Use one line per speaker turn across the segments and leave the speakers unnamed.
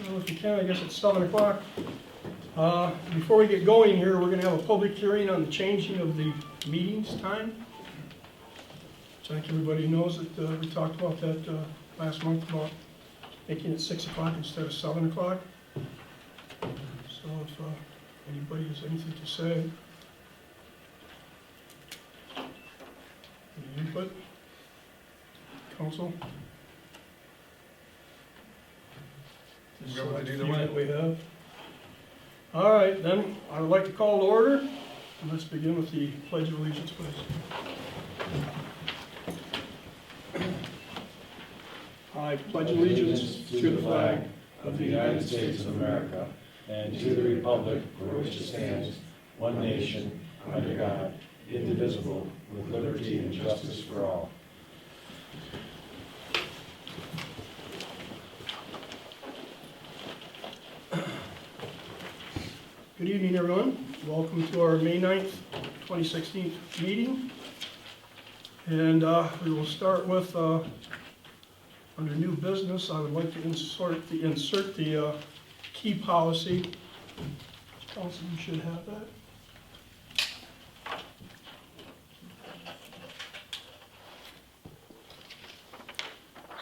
Well, if you can, I guess it's 7 o'clock. Before we get going here, we're gonna have a public hearing on the changing of the meetings time. So I think everybody knows that we talked about that last month, about making it 6 o'clock instead of 7 o'clock. So if anybody has anything to say. Any input? Council? Just
Go with it
select
either
few
way.
that we have. All right, then, I would like to call to order, and let's begin with the Pledge of Allegiance, please. I pledge allegiance to the flag
of the United States of America and to the republic for which it stands, one nation, under God, indivisible, with liberty and justice for all.
Good evening, everyone. Welcome to our May 9th, 2016 meeting. And we will start with, under new business, I would like to insert the key policy. Council, you should have that.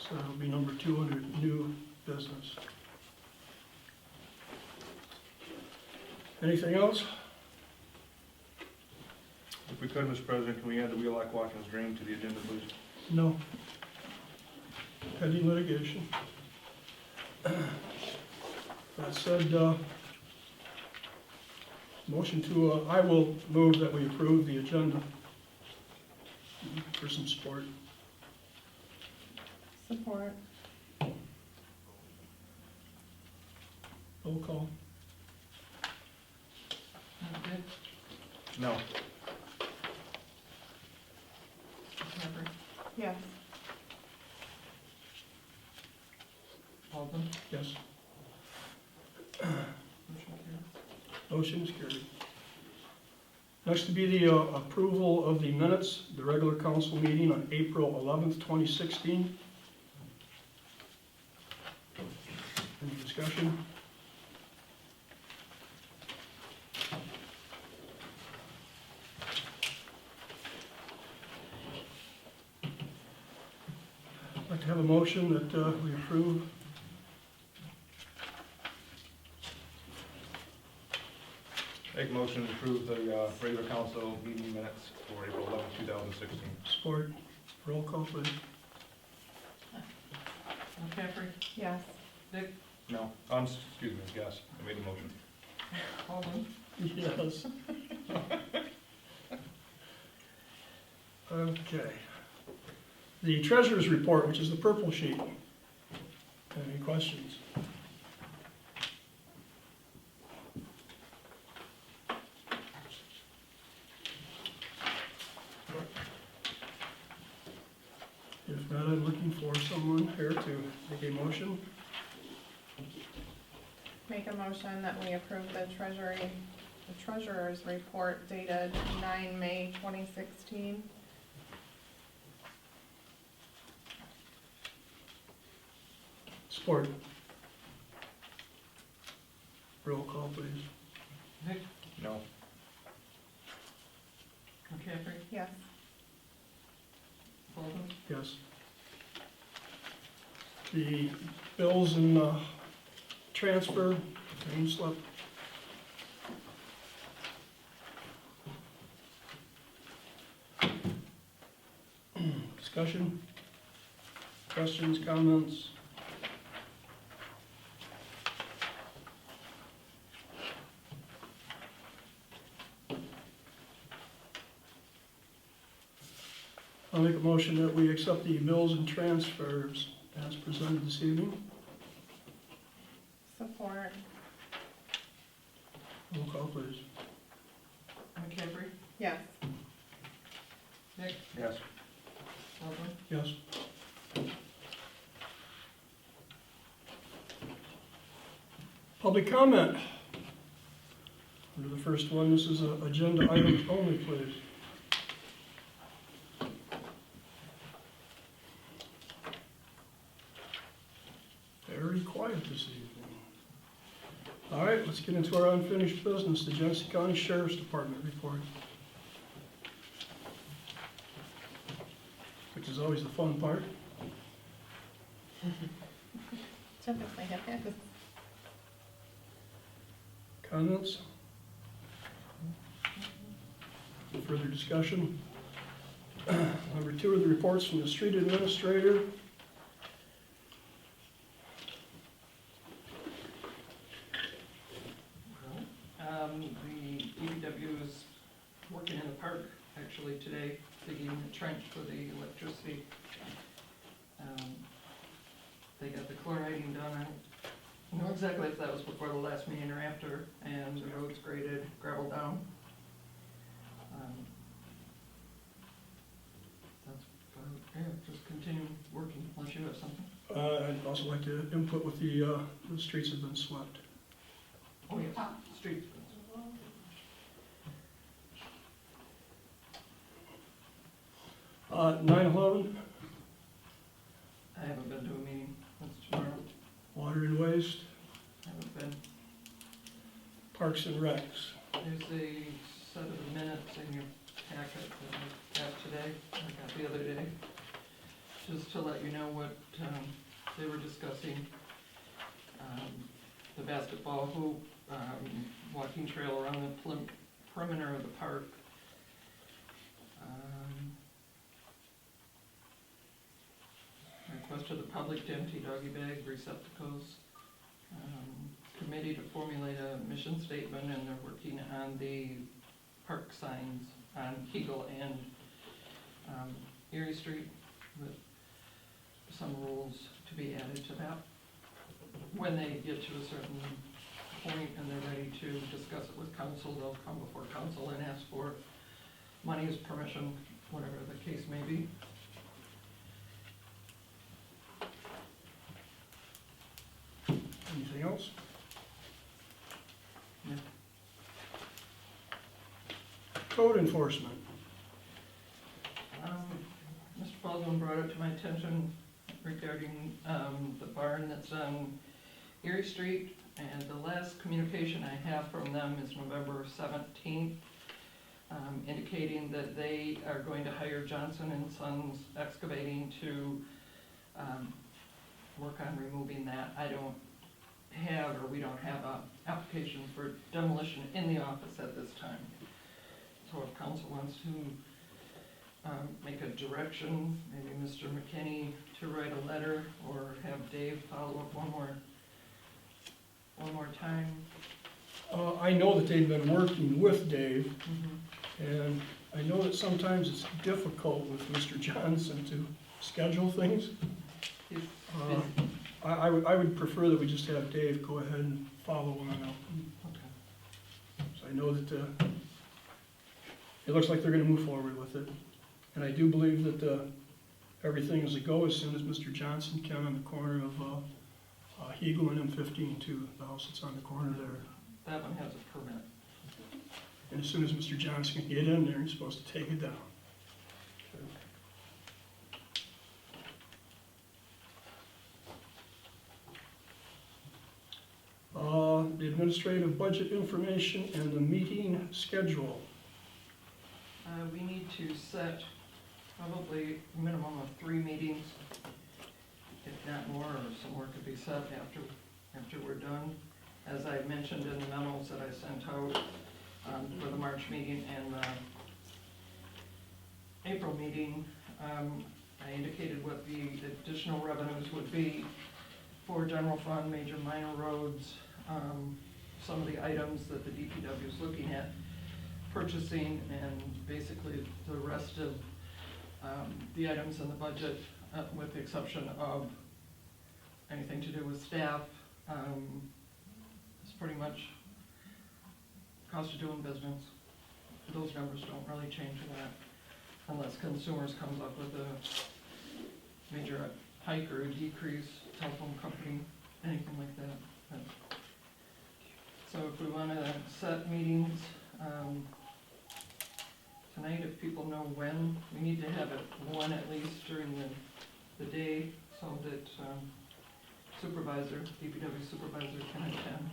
So it'll be number 2 under new business. Anything else?
If we could, Mr. President, can we add the We Like Watkins Dream to the agenda, please?
No. Pending litigation. That said, motion to, I will move that we approve the agenda for some support.
Support.
Roll call.
Good.
No.
Yes. Baldwin.
Yes.
Motion carries.
Motion is carried. Next to be the approval of the minutes, the regular council meeting on April 11th, 2016. Any discussion? I'd like to have a motion that we approve.
Make a motion to approve the regular council meeting minutes for April 11, 2016.
Support. Roll call, please.
McCaffrey. Yes. Dick.
No. Excuse me, yes, I made the motion.
Baldwin.
Yes. Okay. The treasurer's report, which is the purple sheet. Any questions? If not, I'm looking for someone here to make a motion.
Make a motion that we approve the treasurer's report dated 9 May 2016.
Support. Roll call, please.
Dick.
No.
McCaffrey. Yes. Baldwin.
Yes. The bills and transfer, name slip. Discussion? Questions, comments? I'll make a motion that we accept the bills and transfers as presented this evening.
Support.
Roll call, please.
McCaffrey. Yes. Dick.
Yes.
Baldwin.
Yes. Public comment. Under the first one, this is agenda items only, please. Very quiet this evening. All right, let's get into our unfinished business, the Genesee County Sheriff's Department report. Which is always the fun part.
Typically it is.
Comments? Further discussion? Number 2 are the reports from the street administrator.
The DPW is working in the park actually today, digging the trench for the electricity. They got the chloriding done. I don't know exactly if that was before the last meeting or after, and the road's graded, gravel down. That's about, yeah, just continue working unless you have something.
I'd also like to input with the streets have been swept.
Oh, yes, streets.
9/11,
I haven't been to a meeting, that's tomorrow.
water and waste,
Haven't been.
parks and recs.
There's a set of the minutes in your packet that I got today, I got the other day, just to let you know what they were discussing. The basketball hoop, walking trail around the perimeter of the park. Request to the public to empty doggy bag receptacles. Committee to formulate a mission statement, and they're working on the park signs on Kegel and Erie Street with some rules to be added to that. When they get to a certain point and they're ready to discuss it with council, they'll come before council and ask for money as permission, whatever the case may be.
Anything else?
Yeah.
Code enforcement.
Mr. Baldwin brought it to my attention regarding the barn that's on Erie Street, and the last communication I have from them is November 17th, indicating that they are going to hire Johnson and Sons Excavating to work on removing that. I don't have, or we don't have a application for demolition in the office at this time. So if council wants to make a direction, maybe Mr. McKinney to write a letter, or have Dave follow up one more time.
I know that they've been working with Dave,
Mm-hmm.
and I know that sometimes it's difficult with Mr. Johnson to schedule things.
He's
Uh,
busy.
I would prefer that we just have Dave go ahead and follow on up.
Okay.
So I know that it looks like they're gonna move forward with it. And I do believe that everything is a go as soon as Mr. Johnson can on the corner of Hegel and M15 too, the house that's on the corner there.
That one has a permit.
And as soon as Mr. Johnson can get in there, he's supposed to take it down. The administrative budget information and the meeting schedule.
We need to set probably a minimum of 3 meetings, if not more, or some more could be set after we're done. As I mentioned in the memos that I sent out for the March meeting and the April meeting, I indicated what the additional revenues would be for general fund, major minor roads, some of the items that the DPW is looking at purchasing, and basically the rest of the items in the budget, with the exception of anything to do with staff. It's pretty much cost of doing business. Those numbers don't really change a lot unless consumers comes up with a major hike or a decrease, telephone company, anything like that. So if we want to set meetings tonight, if people know when, we need to have it one at least during the day so that supervisor, DPW supervisor can attend.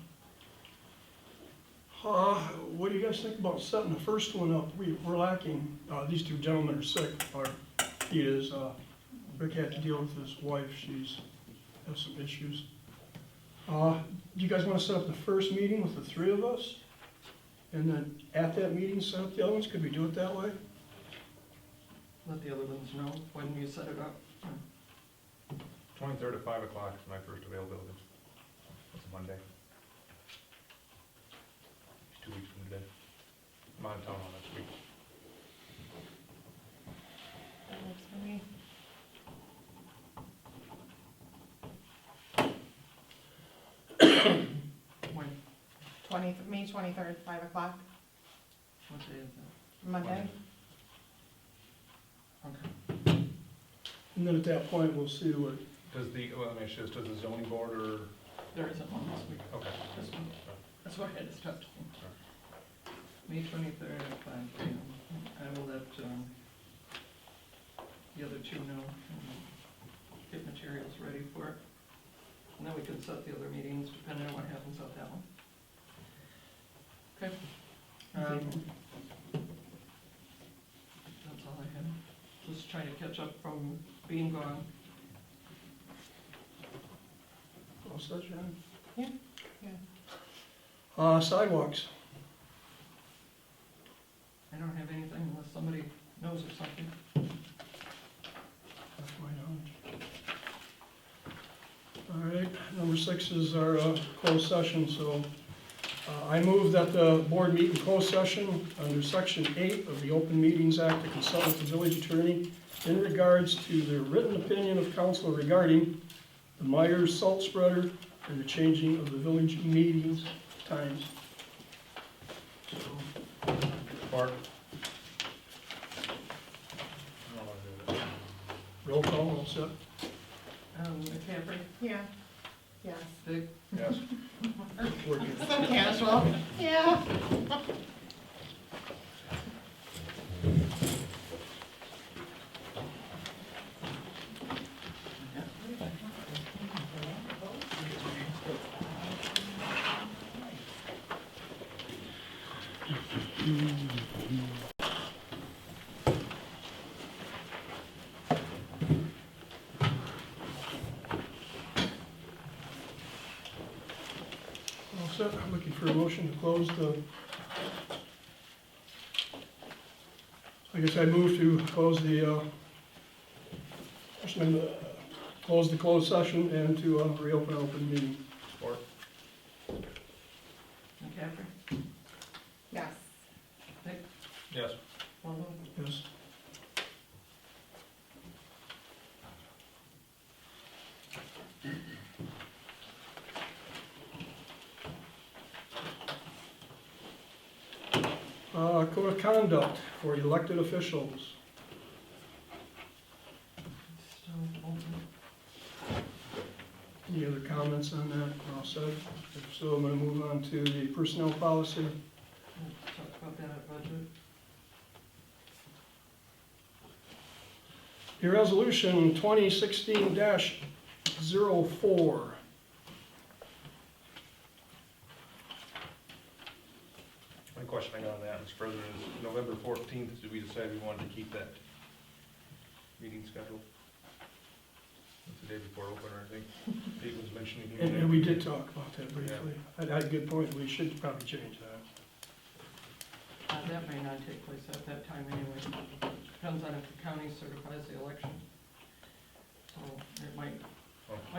What do you guys think about setting the first one up? We're lacking, these two gentlemen are sick, or he is, Rick had to deal with his wife, she's, has some issues. Do you guys wanna set up the first meeting with the three of us? And then at that meeting, set up the other ones? Could we do it that way?
Let the other ones know when you set it up.
23rd at 5 o'clock is my first availability. It's a Monday. It's 2 weeks from today. I'm out of town all next week.
That works for me.
When,
May 23rd, 5 o'clock,
what day is that?
Monday.
Okay.
And then at that point, we'll see what,
Does the, well, let me ask you this, does the zoning board or,
There isn't one this week.
okay.
This one. That's why I had to stop. May 23rd at 5 p.m. I will let the other two know and get materials ready for it. And then we can set the other meetings depending on what happens at that one. Okay. That's all I had. Just trying to catch up from being gone.
all set, John?
Yeah.
Sidewalks.
I don't have anything unless somebody knows of something.
That's my knowledge. All right, number 6 is our closed session, so I move that the board meet in closed session under Section 8 of the Open Meetings Act to consult with the village attorney in regards to the written opinion of council regarding the Myers salt spreader and the changing of the village meetings times.
Bart?
Roll call, all set?
McCaffrey,
Yeah. Yes.
Dick,
Yes.
Working.
So casual. Yeah.
All set, I'm looking for a motion to close the, I guess I move to close the, close the closed session and to reopen open meeting.
Support?
McCaffrey,
Yes.
Dick,
Yes.
Wendell,
Yes. Code of conduct for elected officials.
still open.
Any other comments on that? All set? If so, I'm going to move on to the personnel policy.
We'll talk about that at budget.
Your resolution 2016-04.
One question I got on that, Mr. President, is November 14th, did we decide we wanted to keep that meeting scheduled? It's the day before opener, I think. Pete was mentioning. he
And we did talk about that briefly. I had a good point. We should probably change that.
That may not take place at that time anyway. Depends on if the county certifies the election. So it might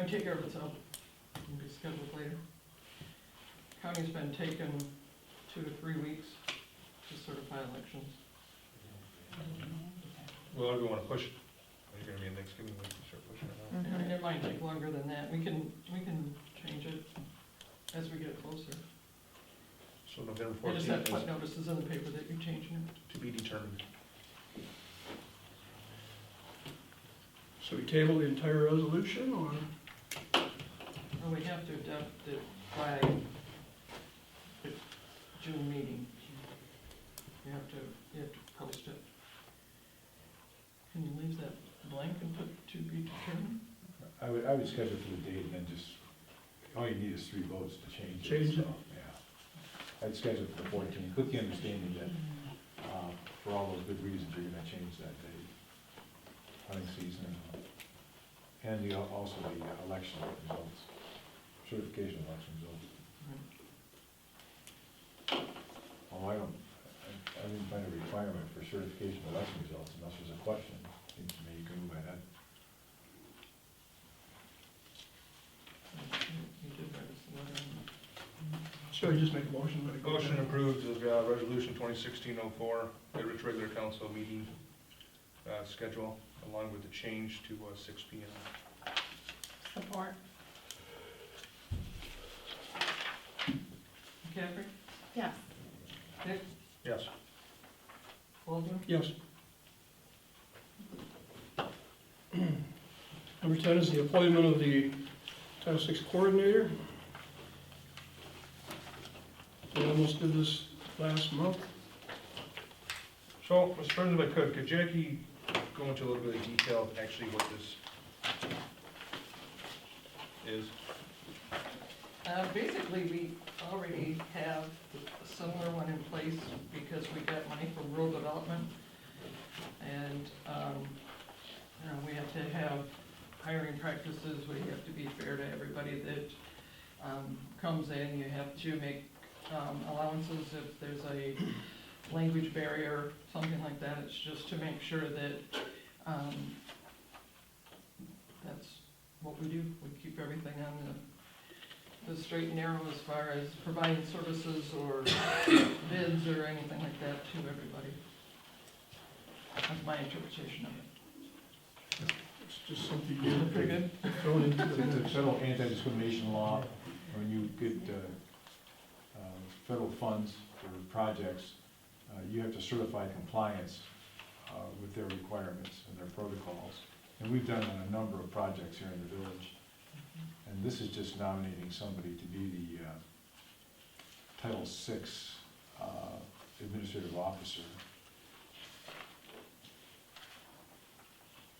take care of itself and be scheduled later. County's been taking 2 to 3 weeks to certify elections.
Well, do we want to push it? Are you going to be in Thanksgiving week to start pushing it out?
And it might take longer than that. We can change it as we get closer.
So November
I just have
14th
to put
is
notices in the paper that you're changing it.
to be determined.
So we table the entire resolution, or?
Well, we have to adopt it by the June meeting. You have to post it. Can you leave that blank and put to be determined?
I would schedule for the date and then just, all you need is 3 votes to change it.
Change it.
So, yeah. I'd schedule it for the 14th, with the understanding that, for all those good reasons, you're gonna change that date, hunting season, and also the election results, certification election results. Oh, I didn't find a requirement for certification election results unless there's a question. Seems to me you can move ahead.
You did write us a letter.
Should I just make a motion? Let it go
Motion
down?
approved of resolution 2016-04, Goodrich regular council meeting schedule, along with the change to 6 PM.
Support.
McCaffrey?
Yes.
Dick?
Yes.
Waldman?
Yes. Number 10 is the appointment of the Title VI coordinator. We almost did this last month.
So, Mr. President, if I could Jackie go into a little bit of detail of actually what this is?
Basically, we already have a similar one in place because we got money from rural development. And, we have to have hiring practices, we have to be fair to everybody that comes in. You have to make allowances if there's a language barrier, something like that. It's just to make sure that that's what we do. We keep everything on the straight and narrow as far as providing services or bids or anything like that to everybody. That's my interpretation of it.
It's just something
Pretty
you
good?
thrown into
The
the
federal anti-discrimination law, when you get federal funds for projects, you have to certify compliance with their requirements and their protocols. And we've done on a number of projects here in the village. And this is just nominating somebody to be the Title VI administrative officer.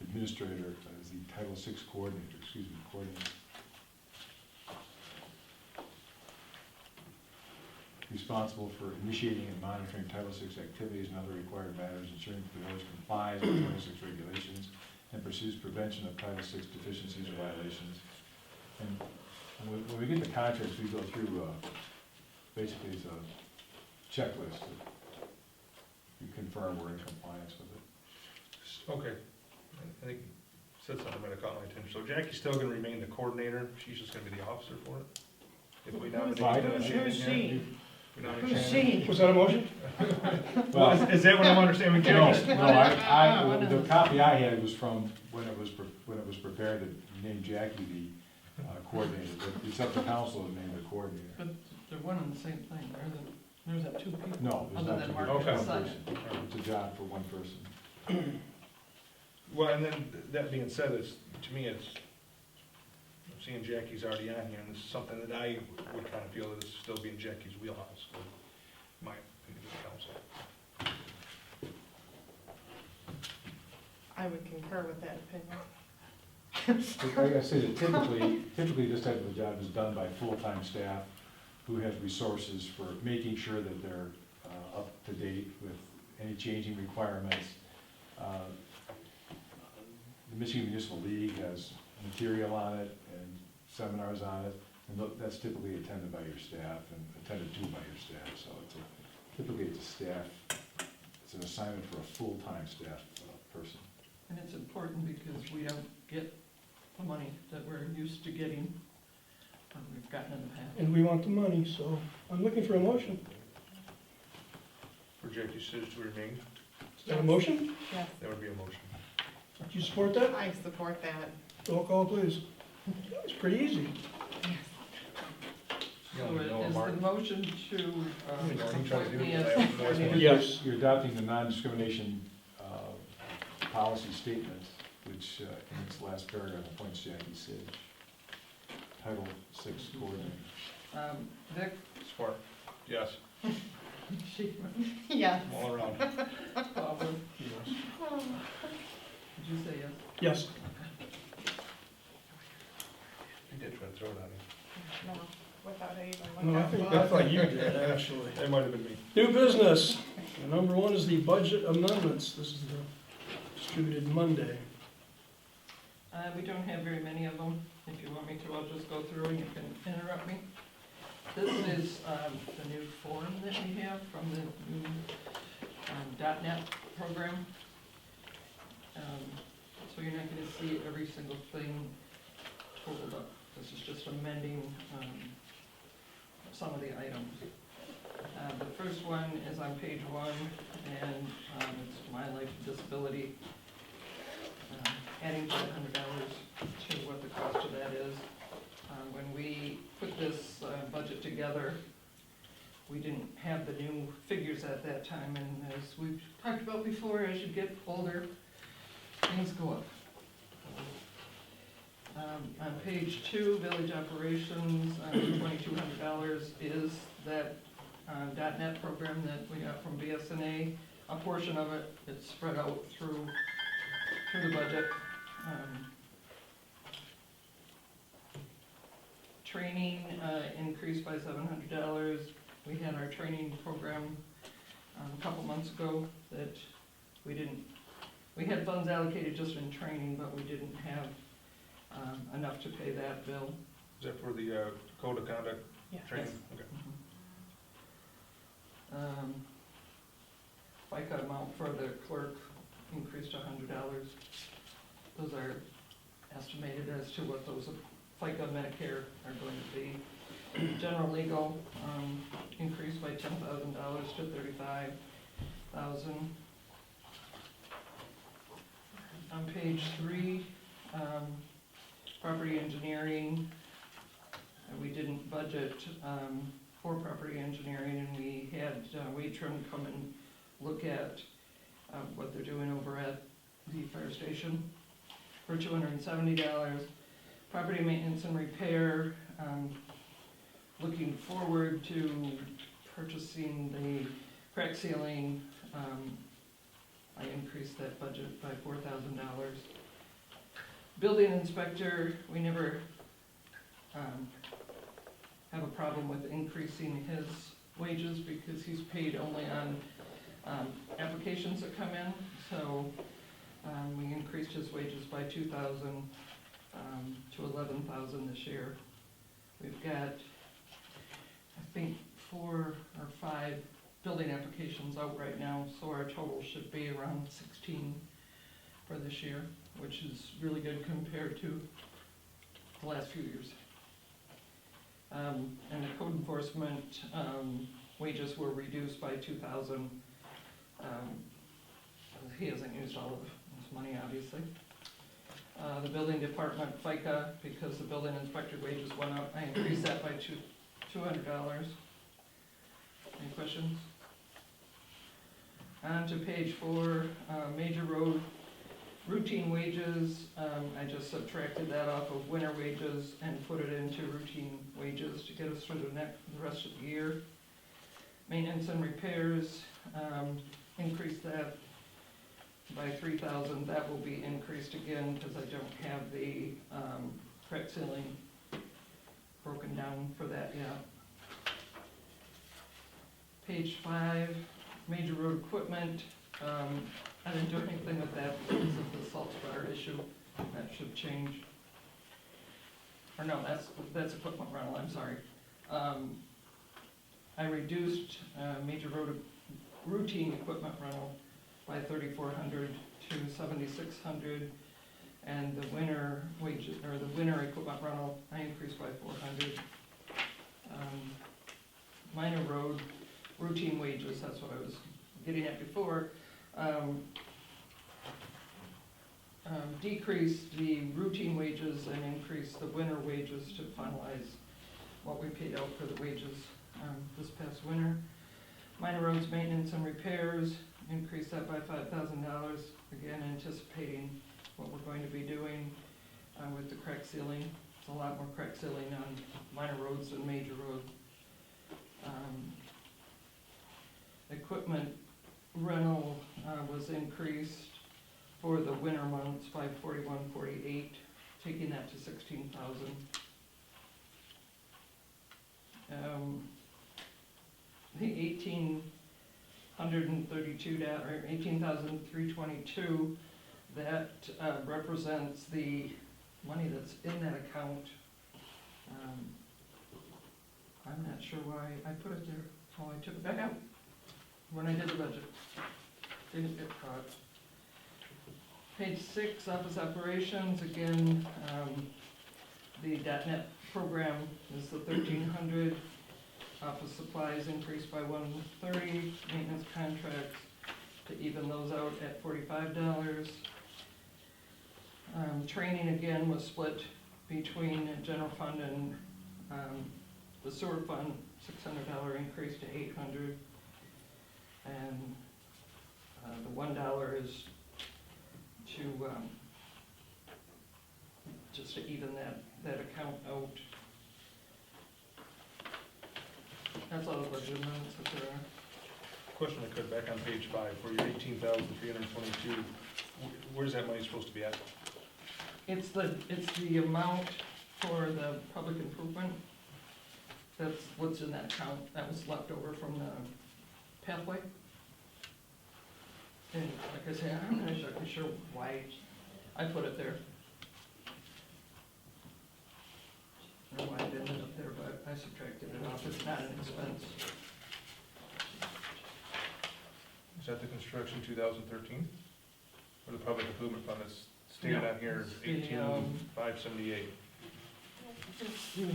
Administrator is the Title VI coordinator, coordinator. Responsible for initiating and monitoring Title VI activities and other required matters, ensuring that the village complies with Title VI regulations and pursues prevention of Title VI deficiencies or violations. And when we get the contracts, we go through, basically it's a checklist that you confirm we're in compliance with it.
Okay, I think you said something that caught my attention. So Jackie's still gonna remain the coordinator, she's just gonna be the officer for it? If we nominate
Well, I-
Shannon
Who's
here?
she?
We nominate
Who's
Shannon?
she?
Was that a motion?
Well, is that what I'm understanding?
No,
Jackie's-
the copy I had was from when it was prepared to name Jackie the coordinator, but it's up to council to name the coordinator.
But they're one and the same thing, there's that two people.
No, there's
Other
not
than
two
Mark
people,
and
one
Simon.
person. It's a job for one person.
Well, and then, that being said, to me, I'm seeing Jackie's already on here, and this is something that I would kind of feel that is still being Jackie's wheelhouse, but my opinion as council.
I would concur with that opinion.
Like I said, typically this type of a job is done by full-time staff who has resources for making sure that they're up to date with any changing requirements. The Michigan Municipal League has material on it and seminars on it, and that's typically attended by your staff and attended to by your staff, so typically it's a staff, it's an assignment for a full-time staff person.
And it's important because we don't get the money that we're used to getting, or we've gotten in the past.
And we want the money, so I'm looking for a motion.
For Jackie Sidge to remain,
Is that a motion?
Yes,
that would be a motion.
Do you support that?
I support that.
Roll call, please. It's pretty easy.
You
So
don't even know
is
Mark.
the motion to
You know, he tried to
appoint
do
me
it
as
last- last
coordinator?
month.
Yes.
You're adopting the non-discrimination policy statement, which in its last paragraph appoints Jackie Sidge, Title VI coordinator.
Vic?
Support, yes,
Sheetman?
Yes.
all around.
Baldwin?
Yes.
Did you say yes?
Yes.
He did try to throw it on you.
No. without it even
No, I
looking.
think, I thought you did, actually.
That might have been me.
New business. Number one is the budget amendments. This is distributed Monday.
We don't have very many of them. If you want me to, I'll just go through and you can interrupt me. This is the new form that we have from the new .NET program. So you're not going to see every single thing totaled up. This is just amending some of the items. The first one is on page 1, and it's my life disability. Adding $500 to what the cost of that is. When we put this budget together, we didn't have the new figures at that time, and as we've talked about before, as you get older, things go up. On page 2, village operations, $2,200 is that .NET program that we got from BSNA. A portion of it, it's spread out through the budget. Training increased by $700. We had our training program a couple months ago that we had funds allocated just in training, but we didn't have enough to pay that bill.
Is that for the code of conduct
Yeah.
training? Okay.
FICA amount for the clerk increased to $100. Those are estimated as to what those FICA Medicare are going to be. General legal increased by $10,000 to $35,000. On page 3, property engineering, we didn't budget for property engineering, and we had Waitrim come and look at what they're doing over at the fire station for $270. Property maintenance and repair, looking forward to purchasing the crack ceiling. I increased that budget by $4,000. Building inspector, we never have a problem with increasing his wages because he's paid only on applications that come in. So we increased his wages by $2,000 to $11,000 this year. We've got, I think, 4 or 5 building applications out right now, so our total should be around 16 for this year, which is really good compared to the last few years. And the code enforcement wages were reduced by $2,000. He hasn't used all of his money, obviously. The building department FICA, because the building inspector wages went up, I increased that by $200. Any questions? On to page 4, major road routine wages. I just subtracted that off of winter wages and put it into routine wages to get us through the rest of the year. Maintenance and repairs, increased that by $3,000. That will be increased again because I don't have the crack ceiling broken down for that yet. Page 5, major road equipment. I didn't do anything with that because of the salt spreader issue. That should change. Or no, that's equipment rental, I'm sorry. I reduced major road routine equipment rental by $3,400 to $7,600, and the winter wages, or the winter equipment rental, I increased by $400. Minor road routine wages, that's what I was getting at before. Decreased the routine wages and increased the winter wages to finalize what we paid out for the wages this past winter. Minor roads maintenance and repairs, increased that by $5,000, again anticipating what we're going to be doing with the crack ceiling. It's a lot more crack ceiling on minor roads than major roads. Equipment rental was increased for the winter months by $41.48, taking that to $16,000. $18,322. That represents the money that's in that account. I'm not sure why I put it there. Oh, I took it back out when I did the budget. Didn't get caught. Page 6, office operations, again, the .NET program is the 1,300. Office supplies increased by 130. Maintenance contracts to even those out at $45. Training again was split between general fund and the sewer fund, $600 increase to $800. And the $1 is to just to even that account out. That's all the budget amounts that there are.
Question I could, back on page 5, for your 18,322, where's that money supposed to be at?
It's the amount for the public improvement. That's what's in that account. That was left over from the pathway. And like I say, I'm not exactly sure why I put it there. I don't know why it ended up there, but I subtracted it off. It's not an expense.
Is that the construction 2013? Or the public improvement fund that's stated
No,
on here,
it's the,
18,578?
It's the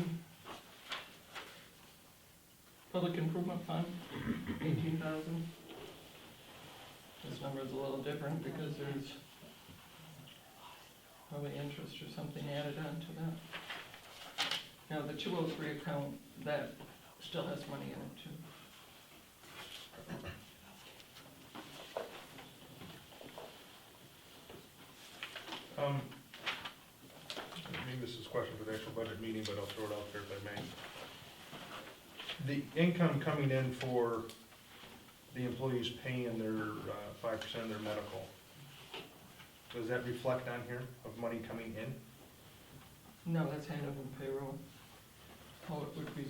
public improvement fund, 18,000. This number is a little different because there's probably interest or something added on to that. Now, the 203 account, that still has money in it too.
Maybe this is a question for the actual budget meeting, but I'll throw it out there if I may. The income coming in for the employees paying their 5% of their medical, does that reflect on here of money coming in?
No, that's handled in payroll. How it would be,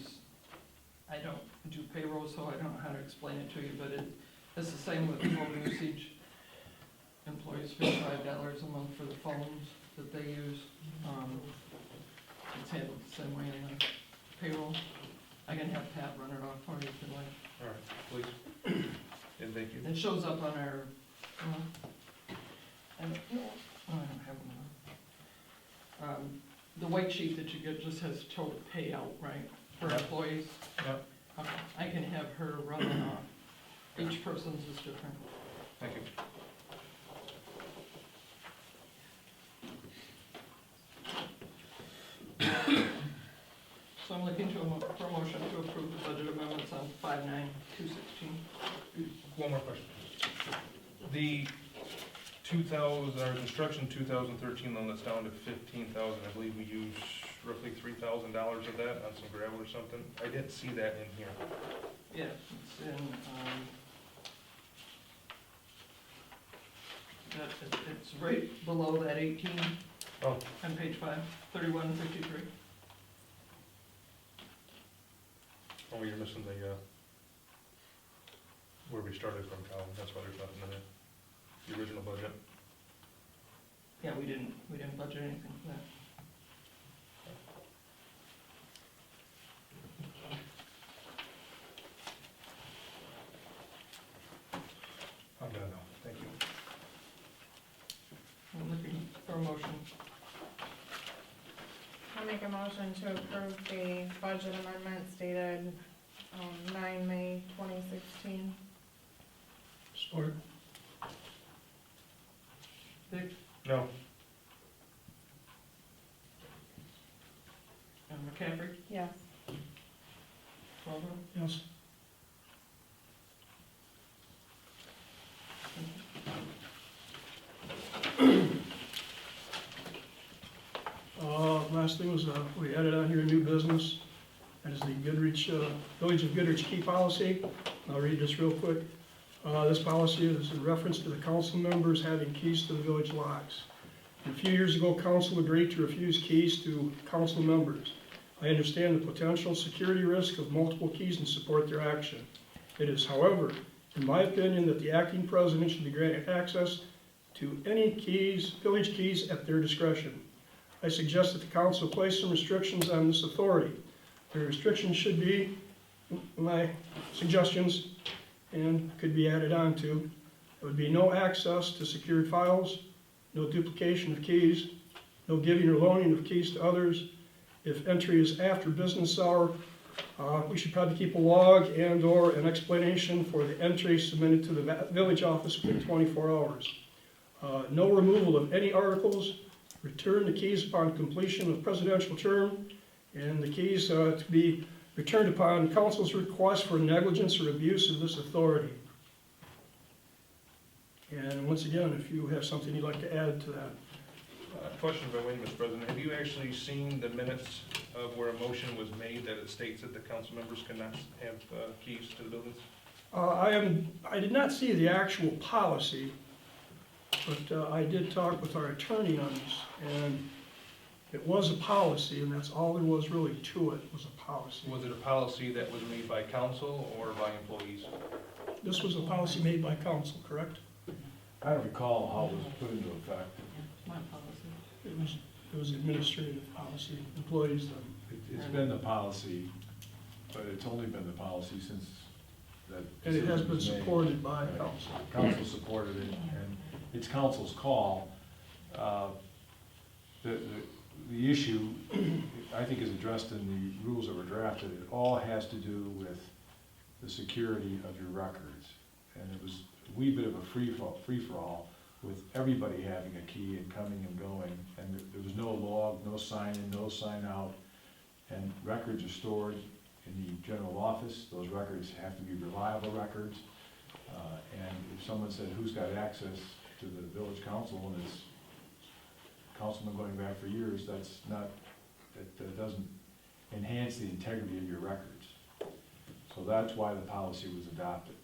I don't do payroll, so I don't know how to explain it to you, but it's the same with phone usage. Employees pay $5 a month for the phones that they use. It's handled the same way in the payroll. I can have Pat run it off for you if you like.
All right, please. And thank you.
It shows up on our, I don't know, I don't have one. The white sheet that you get just has total payout, right, for
Yep.
employees?
Yep.
Okay, I can have her run it off. Each person's is different.
Thank you.
So I'm looking for a motion to approve the budget amendments on 5/9/216.
One more question. The 2000, or construction 2013 loan that's down to 15,000, I believe we used roughly $3,000 of that on some gravel or something. I didn't see that in here.
Yeah, it's in, it's right below that 18
Oh,
on page 5, 3153.
oh, you're missing the, where we started from, Colin, that's why there's nothing in it. The original budget.
Yeah, we didn't budget anything for that.
I'm gonna know, thank you.
I'm looking for a motion.
I'll make a motion to approve the budget amendments dated 9 May 2016.
Support.
Dick,
No,
McCaffrey,
Yes.
Baldwin.
Yes. Last thing was, we added on here a new business. That is the Goodrich, Village of Goodrich key policy. I'll read this real quick. This policy is in reference to the council members having keys to the village locks. A few years ago, council agreed to refuse keys to council members. I understand the potential security risk of multiple keys and support their action. It is, however, in my opinion, that the acting president should be granted access to any keys, village keys at their discretion. I suggest that the council place some restrictions on this authority. The restrictions should be, my suggestions, and could be added on to. There would be no access to secured files, no duplication of keys, no giving or loaning of keys to others. If entry is after business hour, we should probably keep a log and/or an explanation for the entry submitted to the village office within 24 hours. No removal of any articles. Return the keys upon completion of presidential term, and the keys to be returned upon council's request for negligence or abuse of this authority. And once again, if you have something you'd like to add to that.
Question by Wayne, Mr. President. Have you actually seen the minutes of where a motion was made that it states that the council members cannot have keys to the buildings?
I did not see the actual policy, but I did talk with our attorney on this, and it was a policy, and that's all there was really to it, was a policy.
Was it a policy that was made by council or by employees?
This was a policy made by council, correct?
I don't recall how it was put into effect.
My policy.
It was administrative policy, employees then.
It's been the policy, but it's only been the policy since that.
And it has
decision
been
was made.
supported by
Right.
council.
Council supported it, and it's council's call. The issue, I think, is addressed in the rules that were drafted. It all has to do with the security of your records. And it was a wee bit of a free-for-all with everybody having a key and coming and going. And there was no log, no sign in, no sign out. And records are stored in the general office. Those records have to be reliable records. And if someone said, who's got access to the village council, and it's councilman going back for years, that doesn't enhance the integrity of your records. So that's why the policy was adopted.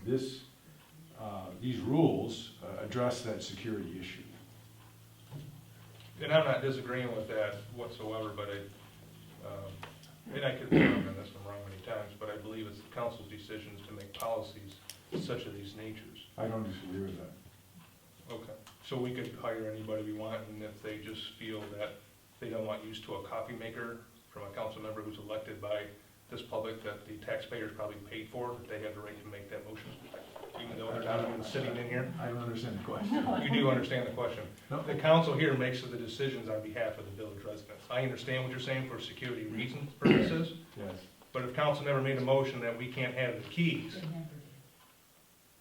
These rules address that security issue.
And I'm not disagreeing with that whatsoever, but and I could be wrong on this, I'm wrong many times, but I believe it's the council's decisions to make policies such of these natures.
I don't disagree with that.
Okay, so we could hire anybody we want, and if they just feel that they don't want use to a copy maker from a council member who's elected by this public that the taxpayers probably paid for, that they have the right to make that motion, even though they're not even sitting in here?
I don't understand the question.
You do understand the question.
No.
The council here makes the decisions on behalf of the village residents. I understand what you're saying for security reasons, purposes,
Yes.
but if council never made a motion that we can't have the keys,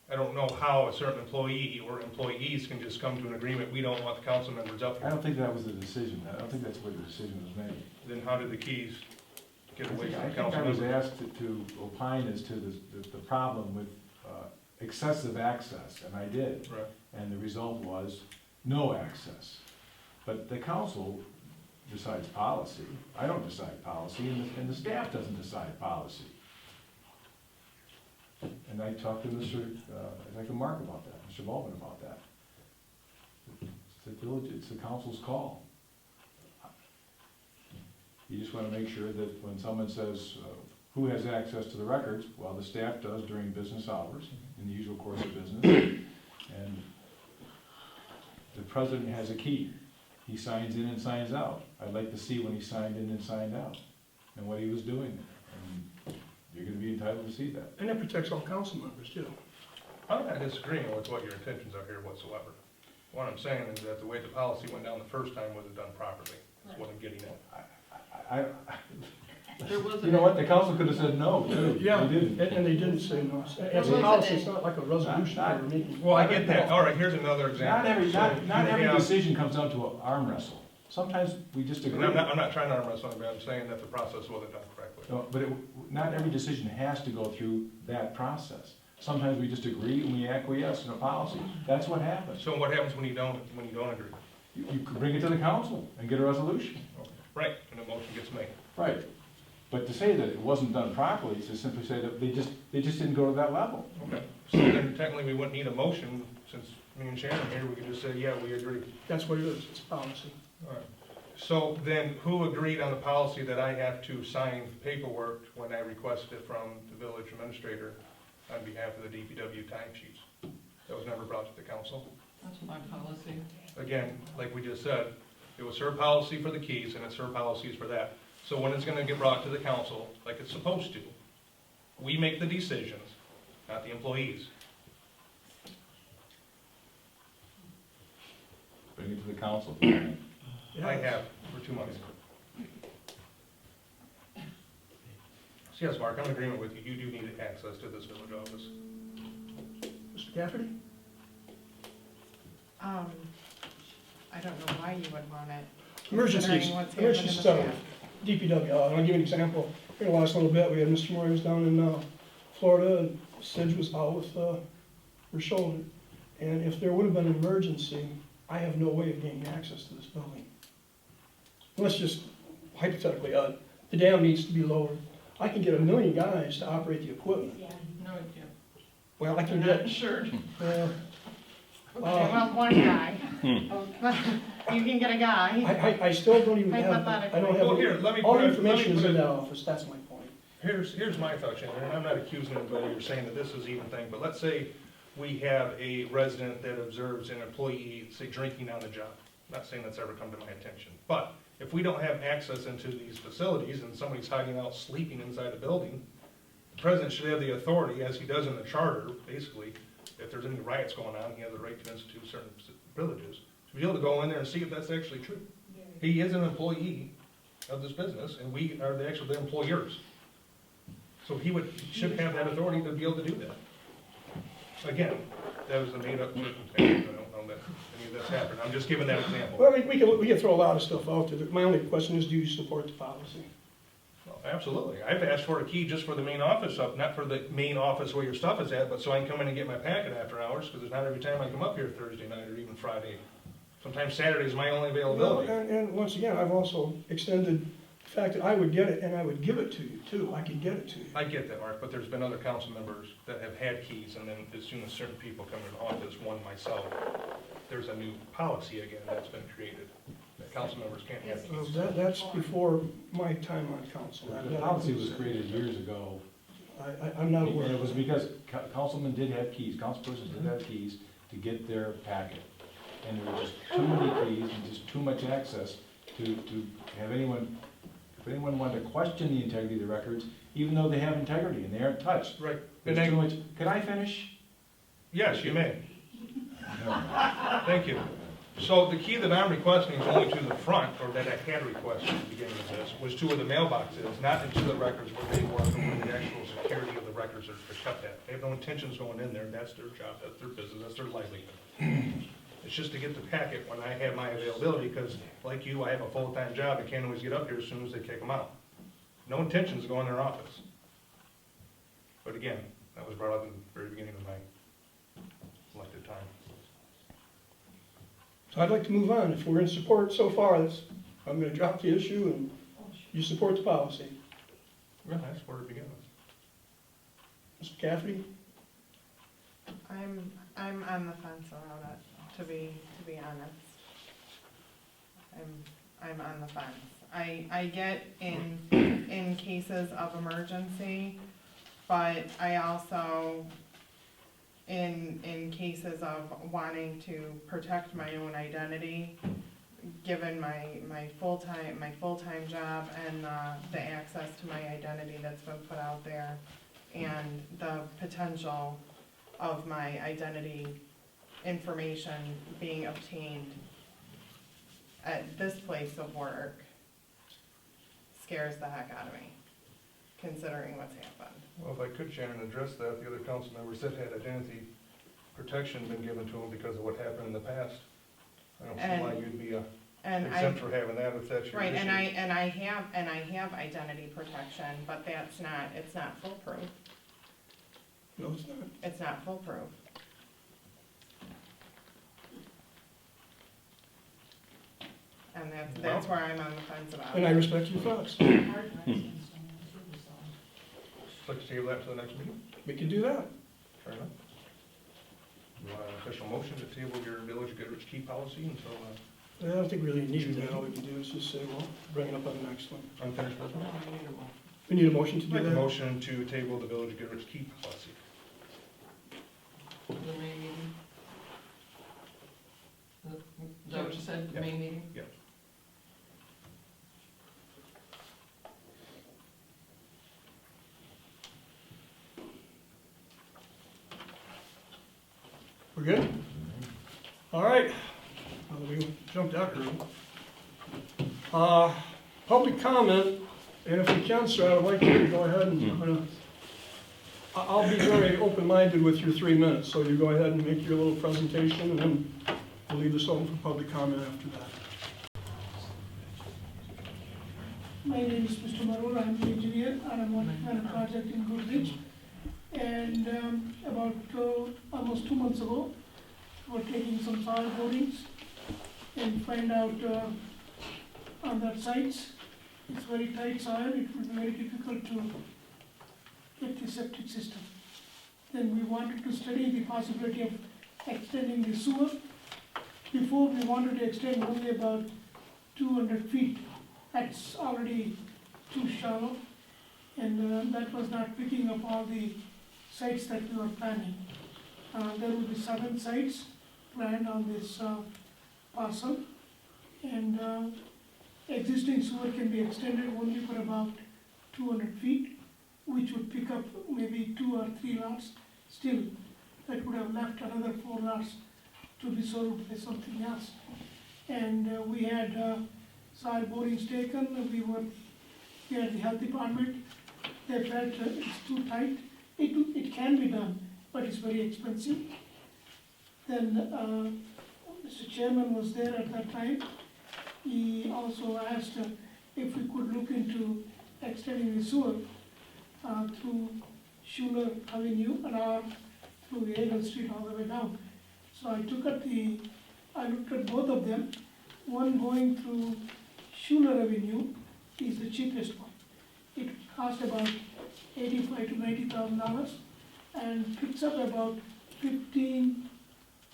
I don't know how a certain employee or employees can just come to an agreement, we don't want the council members up
I
here.
don't think that was the decision. I don't think that's where the decision was made.
Then how did the keys get away from
I
the
think
council
I was
members?
asked to opine as to the problem with excessive access, and I did.
Right.
And the result was no access. But the council decides policy. I don't decide policy, and the staff doesn't decide policy. And I talked to Mark about that, Mr. Baldwin about that. It's the village, it's the council's call. You just want to make sure that when someone says, who has access to the records? Well, the staff does during business hours, in the usual course of business. And the president has a key. He signs in and signs out. I'd like to see when he signed in and signed out, and what he was doing. And you're going to be entitled to see that.
And that protects all council members too.
I'm not disagreeing with what your intentions are here whatsoever. What I'm saying is that the way the policy went down the first time wasn't done properly. That's what I'm getting at.
There was
You know what, the council could have said no, too.
Yeah,
They didn't.
and they didn't say no. As a
was
policy,
an-
it's not like a resolution
Not-
they were making.
Well, I get that. All right, here's another example.
Not every
Yeah.
decision comes down to an arm wrestle. Sometimes we just agree.
And I'm not trying to arm wrestle anybody, I'm saying that the process wasn't done correctly.
No, but not every decision has to go through that process. Sometimes we just agree and we acquiesce in a policy. That's what happens.
So what happens when you don't agree?
You could bring it to the council and get a resolution.
Right, and a motion gets made.
Right. But to say that it wasn't done properly is to simply say that they just didn't go to that level.
Okay, so then technically we wouldn't need a motion, since me and Shannon here, we could just say, yeah, we agree.
That's what it is, it's policy.
All right. So then who agreed on the policy that I have to sign paperwork when I request it from the village administrator on behalf of the DPW timesheets. That was never brought to the council.
That's my policy.
Again, like we just said, it was her policy for the keys and it's her policies for that. So when it's gonna get brought to the council, like it's supposed to, we make the decisions, not the employees.
Bring it to the council.
I have for 2 months. So yes, Mark, I'm in agreement with you. You do need access to this village office.
Mr. Cafferty?
I don't know why you would want it.
Emergencies,
Considering what's happened in
emergency
the
stuff,
past.
DPW, I'll give you an example. In the last little bit, we had Mr. Moore was down in Florida, and Sid was out with her shoulder. And if there would have been an emergency, I have no way of gaining access to this building. Let's just hypothetically, the dam needs to be lowered. I can get 1 million guys to operate the equipment.
Yeah.
No, you can't.
Well, I
You're
can
not
get,
insured.
Okay, well, one guy. You can get a guy.
I still don't even have, I don't
Well,
have,
here, let me
all
put
the
it,
information is in that office, that's my point.
here's my thought, Chandler, and I'm not accusing anybody or saying that this is even thing, but let's say we have a resident that observes an employee, say, drinking on the job. Not saying that's ever come to my attention, but if we don't have access into these facilities and somebody's hiding out sleeping inside a building, the president should have the authority, as he does in the charter, basically, if there's any riots going on, he has the right to institute certain privileges, to be able to go in there and see if that's actually true. He is an employee of this business, and we are the actual employers. So he should have that authority to be able to do that. Again, that was a made-up circumstance, I don't know that any of that's happened, I'm just giving that example.
Well, we can throw a lot of stuff out there. My only question is, do you support the policy?
Well, absolutely, I've asked for a key just for the main office up, not for the main office where your stuff is at, but so I can come in and get my packet after hours, because it's not every time I come up here Thursday night or even Friday. Sometimes Saturday is my only availability.
Well, and once again, I've also extended the fact that I would get it and I would give it to you too. I could get it to you.
I get that, Mark, but there's been other council members that have had keys, and then as soon as certain people come into office, one myself, there's a new policy again that's been created, that council members can't have keys.
That's before my time on council.
The policy was created years ago.
I'm not aware
And it
of
was
it.
because councilmen did have keys, councilpersons did have keys to get their packet. And there were just too many keys and just too much access to have anyone, if anyone wanted to question the integrity of the records, even though they have integrity and they aren't touched.
Right.
There's too much. Could I finish?
Yes, you may.
No.
Thank you. So the key that I'm requesting is only to the front, or that I had requested at the beginning of this, was to where the mailbox is, not into the records where they work and where the actual security of the records are kept at. They have no intentions going in there, that's their job, that's their business, that's their livelihood. It's just to get the packet when I have my availability, because like you, I have a full-time job, I can't always get up here as soon as they kick them out. No intentions to go in their office. But again, that was brought up in the very beginning of my elected time.
So I'd like to move on. If we're in support so far, I'm gonna drop the issue and you support the policy.
Well, that's where it begins.
Mr. Cafferty?
I'm on the fence about it, to be honest. I'm on the fence. I get in cases of emergency, but I also, in cases of wanting to protect my own identity, given my full-time job and the access to my identity that's been put out there, and the potential of my identity information being obtained at this place of work scares the heck out of me, considering what's happened.
Well, if I could, Shannon, address that, the other council members that had identity protection been given to them because of what happened in the past. I don't see why you'd be
And
exempt for having that if that's your
right,
issue.
and I have identity protection, but it's not foolproof.
No, it's not.
It's not foolproof. And that's where I'm on the fence about
And I
it.
respect your thoughts.
Like to table that to the next meeting?
We can do that.
Fair enough. You want an official motion to table your village Goodrich key policy until
I don't think we really need that. All we can do is just say, well, bring it up on the next one.
unfinished business?
We need a motion to do
Make a
that.
motion to table the village Goodrich key policy.
the May meeting? Is that what you said, the
Yeah.
May meeting?
Yeah.
We're good? All right. Well, we jumped out here. Public comment, and if we can, sir, I would like you to go ahead and, I'll be very open-minded with your 3 minutes, so you go ahead and make your little presentation, and then we'll leave this open for public comment after that.
My name is Mr. Marul, I'm the engineer, and I'm working on a project in Goodrich. And about almost 2 months ago, we're taking some soil borings and find out on that site, it's very tight soil, it would be very difficult to get the septic system. Then we wanted to study the possibility of extending the sewer. Before, we wanted to extend only about 200 feet. That's already too shallow, and that was not picking up all the sites that we were planning. There will be 7 sites planned on this parcel, and existing sewer can be extended only for about 200 feet, which would pick up maybe 2 or 3 lots. Still, that would have left another 4 lots to be served by something else. And we had soil borings taken, we had the health department, they felt it's too tight. It can be done, but it's very expensive. Then Mr. Chairman was there at that time. He also asked if we could look into extending the sewer through Schuler Avenue and through Eagle Street all the way down. So I looked at both of them. One going through Schuler Avenue is the cheapest one. It cost about $85,000 to $90,000 and picks up about 15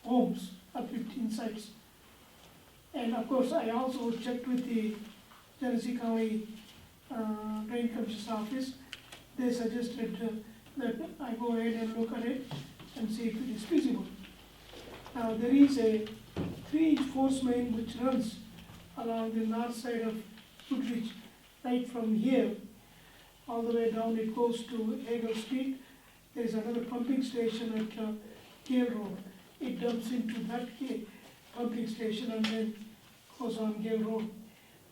homes or 15 sites. And of course, I also checked with the Genesee County Drain Commissioner's office. They suggested that I go ahead and look at it and see if it is feasible. Now, there is a 3-inch force main which runs along the north side of Goodrich, right from here all the way down. It goes to Eagle Street. There is another pumping station at Gale Road. It dumps into that pumping station and then goes on Gale Road.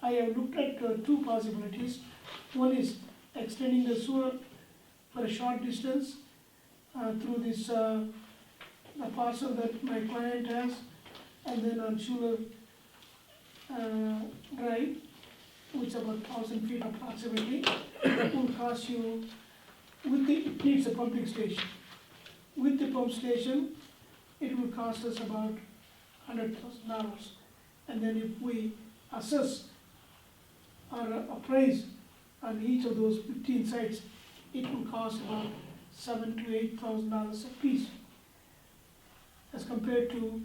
I have looked at 2 possibilities. One is extending the sewer for a short distance through this the parcel that my client has, and then on Schuler Drive, which is about 1,000 feet approximately. It will cost you, it needs a pumping station. With the pump station, it will cost us about $100,000. And then if we assess or appraise on each of those 15 sites, it will cost about $7,000 to $8,000 a piece, as compared to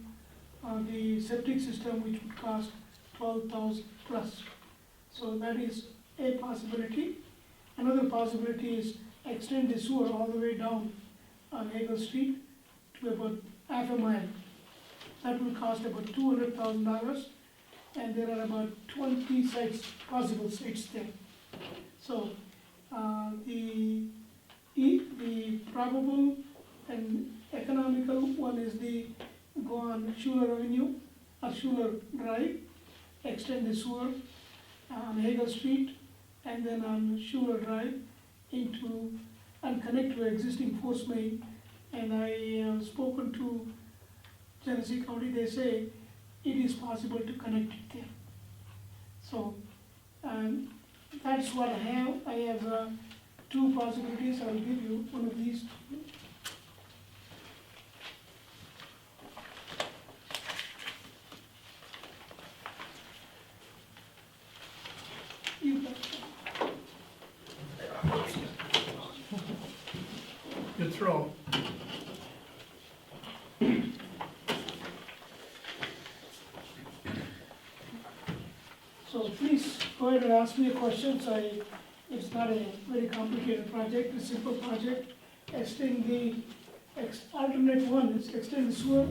the septic system, which would cost $12,000 plus. So that is a possibility. Another possibility is extend the sewer all the way down on Eagle Street to about half a mile. That will cost about $200,000, and there are about 20 sites, possible sites there. So the probable and economical one is the go on Schuler Avenue or Schuler Drive, extend the sewer on Eagle Street, and then on Schuler Drive into and connect to existing force main. And I have spoken to Genesee County. They say it is possible to connect it there. So that's what I have. I have 2 possibilities. I will give you one of these. You bet.
Good throw.
So please go ahead and ask me questions. It's not a very complicated project, a simple project. Extend the Alternate one is extend the sewer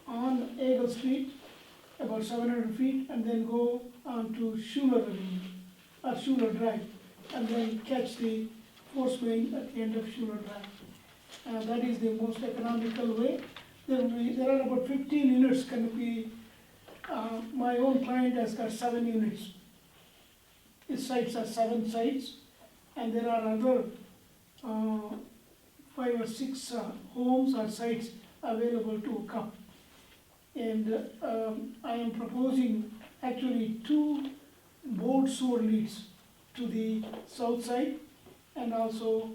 on Eagle Street, about 700 feet, and then go on to Schuler Avenue, or Schuler Drive, and then catch the force main at the end of Schuler Drive. That is the most economical way. There are about 15 units can be, my own client has got 7 units. His sites are 7 sites, and there are other 5 or 6 homes or sites available to come. And I am proposing actually 2 board sewer leads to the south side, and also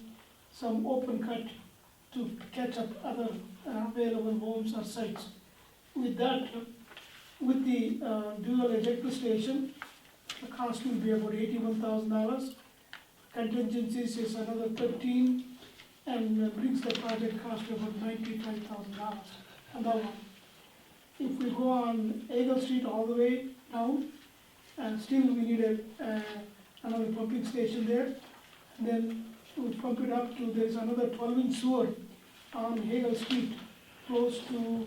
some open cut to catch up other available homes or sites. With that, with the dual ejector station, the cost will be about $81,000. Contingencies is another 13, and brings the project cost to about $95,000. Another one. If we go on Eagle Street all the way down, and still we need another pumping station there, and then we pump it up to, there's another 12-inch sewer on Eagle Street, close to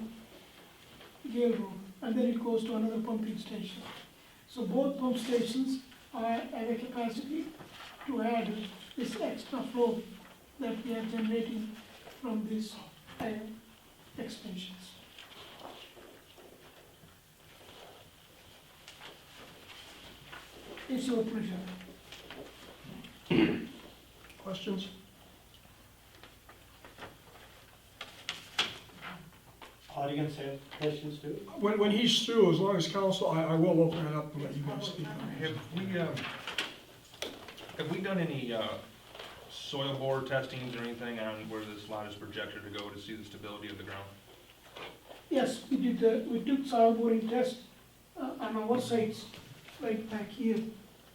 Gale Road, and then it goes to another pumping station. So both pump stations have a capacity to add this extra flow that we are generating from these extensions. It's your pleasure.
Questions?
Audience have questions too?
When he's through, as long as council, I will open it up and let you guys speak on it.
Have we done any soil bore testings or anything on where this lot is projected to go to see the stability of the ground?
Yes, we did. We took soil boring test on our sites, right back here.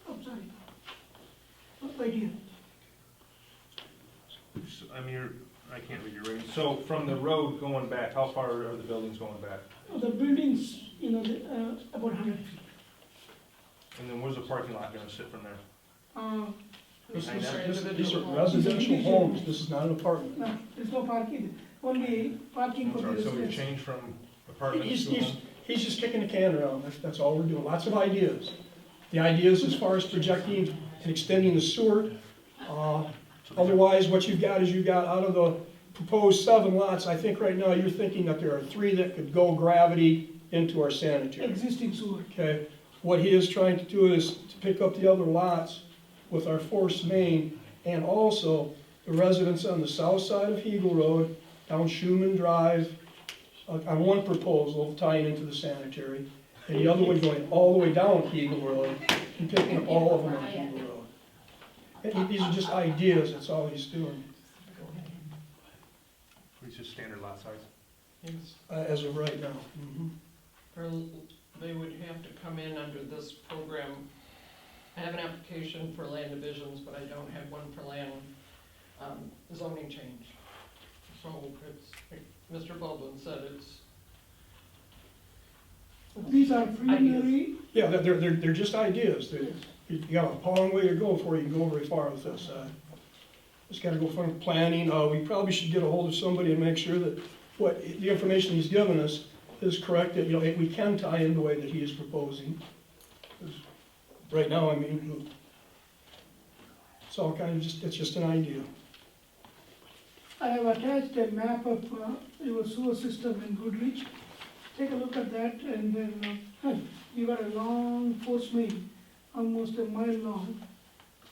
I'm sorry, right here.
So, I mean, I can't read your rating. So from the road going back, how far are the buildings going back?
The buildings, about 100 feet.
And then where's the parking lot gonna sit from there?
These
I know.
are residential homes, this is not an apartment.
No, there's no parking. Only parking
I'm
for the
sorry, so we
residents.
changed from apartments
He's,
to
he's,
homes?
he's just kicking the can around, that's all we're doing, lots of ideas. The ideas as far as projecting and extending the sewer. Otherwise, what you've got is you've got out of the proposed 7 lots, I think right now you're thinking that there are 3 that could go gravity into our sanitary.
Existing sewer.
Okay, what he is trying to do is to pick up the other lots with our force main, and also the residents on the south side of Eagle Road, down Schuman Drive, on one proposal tying into the sanitary, and the other one going all the way down Eagle Road, and picking up all of them on Eagle Road. And these are just ideas, that's all he's doing,
It's just standard lot size?
Yes.
as of right now.
Or they would have to come in under this program. I have an application for land divisions, but I don't have one for land zoning change. So it's, like Mr. Baldwin said, it's.
These are preliminary.
Yeah, they're just ideas. You got a long way to go before you can go very far with this. Just gotta go from planning. We probably should get a hold of somebody and make sure that what the information he's given us is correct, that, we can tie in the way that he is proposing. 'Cause right now, I mean, it's all kind of it's just an idea.
I have attached a map of your sewer system in Goodrich. Take a look at that, and then you got a long force main, almost a mile long,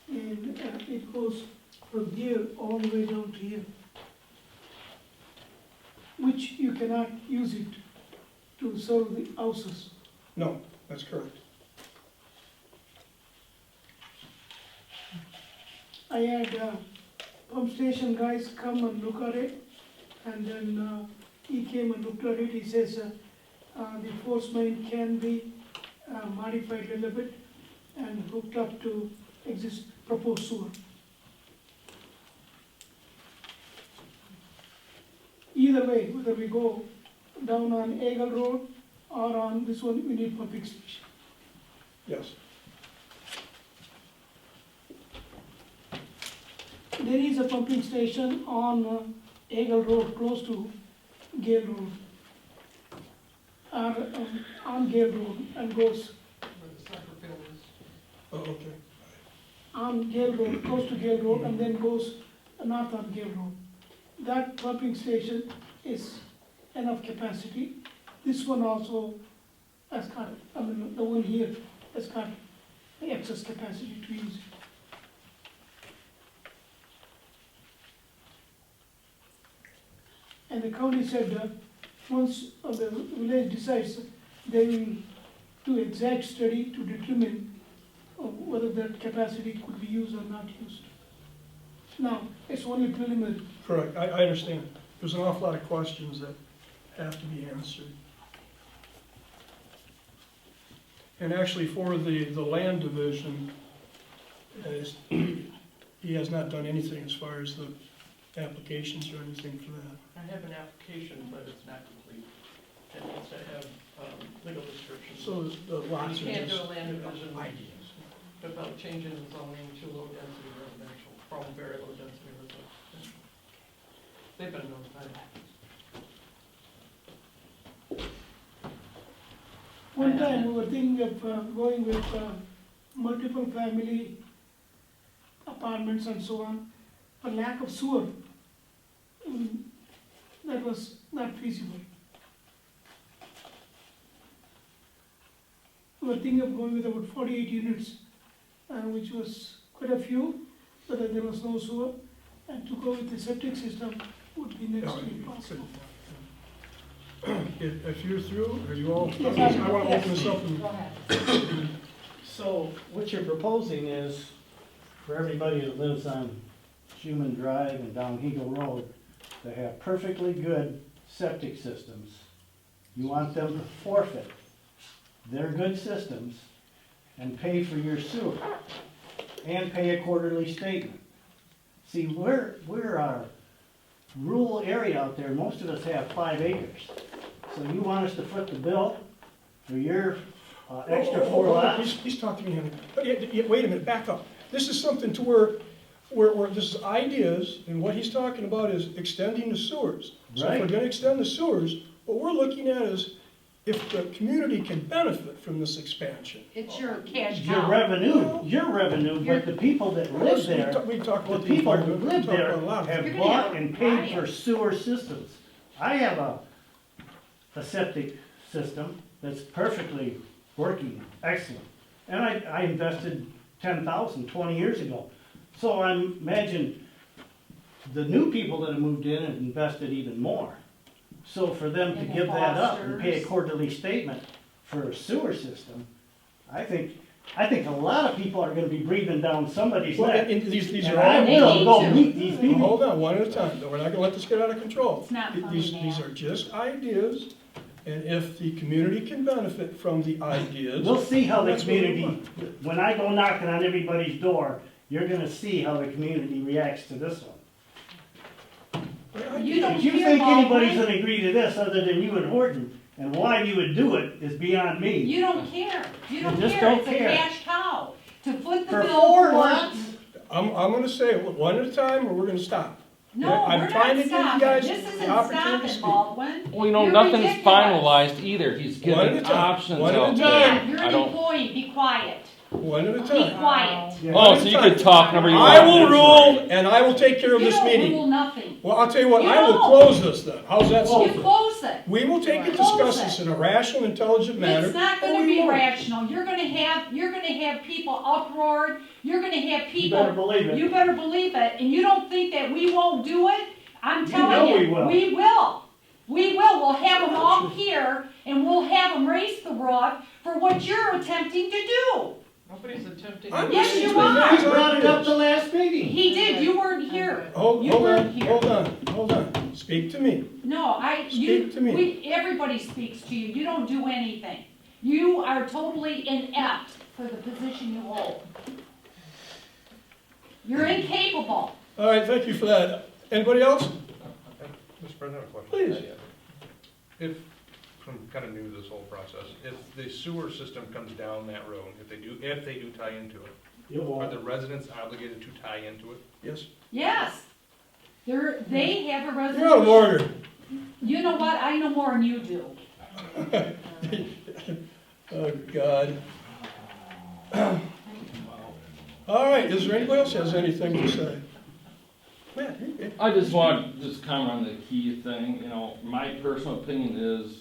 and it goes from here all the way down to here, which you cannot use it to serve the houses.
No, that's correct.
I had pump station guys come and look at it, and then he came and looked at it. He says the force main can be modified a little bit and hooked up to proposed sewer. Either way, whether we go down on Eagle Road or on this one, we need pumping station.
Yes.
There is a pumping station on Eagle Road close to Gale Road, or on Gale Road and goes
Where the soccer field is.
Oh, okay.
on Gale Road, close to Gale Road, and then goes north on Gale Road. That pumping station is enough capacity. This one also has got, I mean, the one here has got excess capacity to use it. And the county said, once the village decides, they will do exact study to determine whether that capacity could be used or not used. Now, it's only preliminary.
Correct, I understand. There's an awful lot of questions that have to be answered. And actually, for the land division, he has not done anything as far as the applications or anything for that.
I have an application, but it's not complete. It needs to have legal descriptions.
So the lots
You
are
can't do
just
a land division
ideas.
without changing the zoning to low density residential, from very low density residential. They've been notified.
One time, we were thinking of going with multiple family apartments and so on, for lack of sewer. That was not feasible. We were thinking of going with about 48 units, which was quite a few, but there was no sewer. And to go with the septic system would be next to impossible.
If you're through, are you all?
Yes,
I want to open this up and
Go ahead.
So what you're proposing is for everybody that lives on Schuman Drive and down Eagle Road to have perfectly good septic systems. You want them to forfeit their good systems and pay for your sewer and pay a quarterly statement. See, we're a rural area out there. Most of us have 5 acres. So you want us to foot the bill for your extra 4 lots?
He's talking to me, Henry. But wait a minute, back up. This is something to where this is ideas, and what he's talking about is extending the sewers. So if we're
Right.
gonna extend the sewers, what we're looking at is if the community can benefit from this expansion.
It's your cash
Your
cow.
revenue, but the people that live there,
We talk
the
about the
people that
environment, we
live
talk
there
about a lot of
have
You're gonna
bought
have
and paid for
riots.
sewer systems. I have a septic system that's perfectly working, excellent. And I invested 10,000 20 years ago. So I imagine the new people that have moved in have invested even more. So for them to
And the
give that up and pay a
fosters.
quarterly statement for a sewer system, I think a lot of people are gonna be breathing down somebody's
Well,
neck.
and these
And
are
I
all.
They
will
need
go
to.
meet these
Well,
people.
hold on, one at a time, we're not gonna let this get out of control.
It's not funny,
These
man.
are just ideas, and if the community can benefit from the ideas.
We'll see how the
that's what we
community, when I go knocking on everybody's door, you're gonna see how the community reacts to this one.
You don't
If you
care,
think anybody's
Baldwin.
gonna agree to this other than you and Horton, and why you would do it is beyond me.
You don't care. You don't
just
care.
don't
It's a
care.
cash cow. To foot the
For
bill
4
for.
lots,
I'm gonna say it one at a time, or we're gonna stop.
No,
I'm
we're
trying to
not
give you
stopping.
guys
This
the
isn't
opportunity to
stopping,
speak.
Baldwin.
Well, you know,
You're
nothing's
ridiculous.
finalized either. He's
One at a
giving
time.
options
One at a
out
time.
there.
Dan, you're
I
an
don't.
employee. Be quiet.
One at a
Be
time.
quiet.
yeah.
Oh, so you could talk whenever you want.
I will
That's
rule,
right.
and I will take care of
You
this
don't
meeting.
rule nothing.
Well, I'll tell you what,
You
I will
don't.
close this then. How's that
You
sound?
close it.
We will take and
Close
discuss
it.
this in a rational, intelligent manner.
It's not
or
gonna
we
be
won't.
rational. You're gonna have people uproared. You're gonna have
you
people.
better believe it.
You better believe it. And you don't think that we won't do it? I'm
You
telling
know
you,
we will.
we will. We will. We'll have them all here and we'll have them raise the rod for what you're attempting to do.
Nobody's attempting.
I'm
Yes,
listening
you
to
are.
these
I brought it up
ideas.
the last meeting.
He did. You weren't here.
Hold
You
on,
weren't here.
hold on. Speak to me.
No,
Speak to me.
everybody speaks to you. You don't do anything. You are totally inept for the position you hold. You're incapable.
All right, thank you for that. Anybody else?
Mr. President, I have a question.
Please.
If, I'm kind of new to this whole process, if the sewer system comes down that road, if they do tie into it,
You
are
won't.
the residents obligated to tie into it?
Yes.
Yes. They have a
You're out of
resolution.
order.
You know what? I know more than you do.
Oh, God. All right, is there anybody else has anything to say? Matt, you good?
I just want to just comment on the key thing, my personal opinion is,